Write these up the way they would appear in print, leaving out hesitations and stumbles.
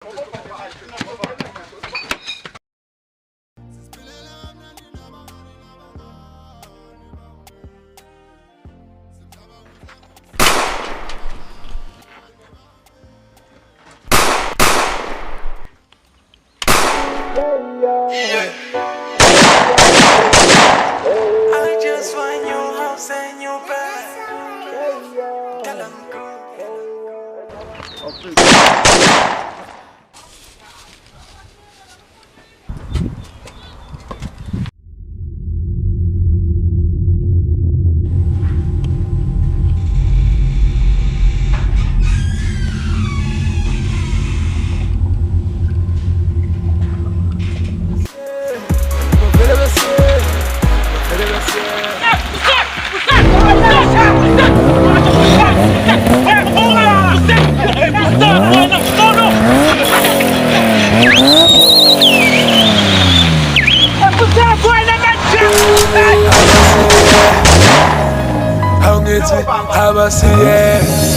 I just want your house and your bed.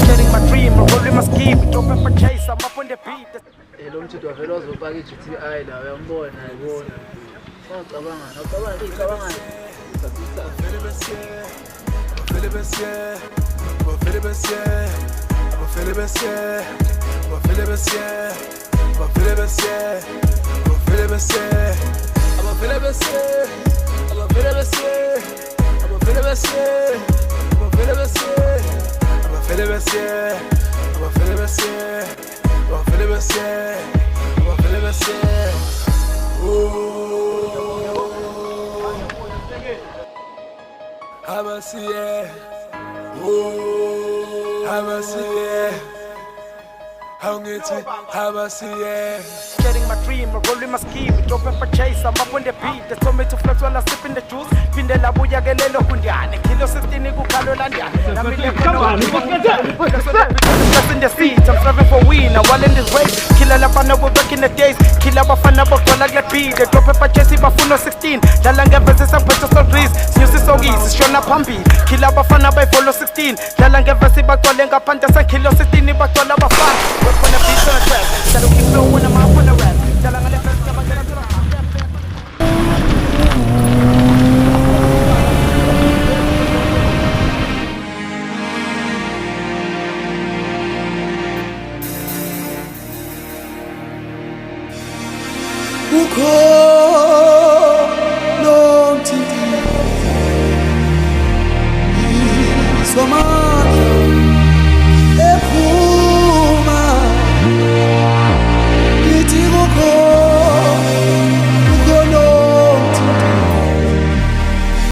Getting my dream, rolling my scheme, dropping for chase, I'm up on the beat. Lo mthetho wavela wazopaka i-GTI la uyambona ayibona ungacabanga Getting my dream, rolling my scheme, dropping for chase, I'm up on the beat. They told me to flex while I sip in the juice. Pindela buya gelelo kundiane, kilo 16 kukalo landiane. In the seat, I'm striving for win. Now while in this race, killer la bana we back in the days. Killer bafana bokola get beat. They drop for chase, bafuno 16. Lalanga versus I'm purchase on grease. Snooze is so easy, shona pambi. Killer bafana by follow 16. Lalanga versus bakolenga pandas and kilo 16 bakola bafan. Work on the beat on the track. Tell keep flow when I'm up on the rap. Lalanga the first come again to the Soma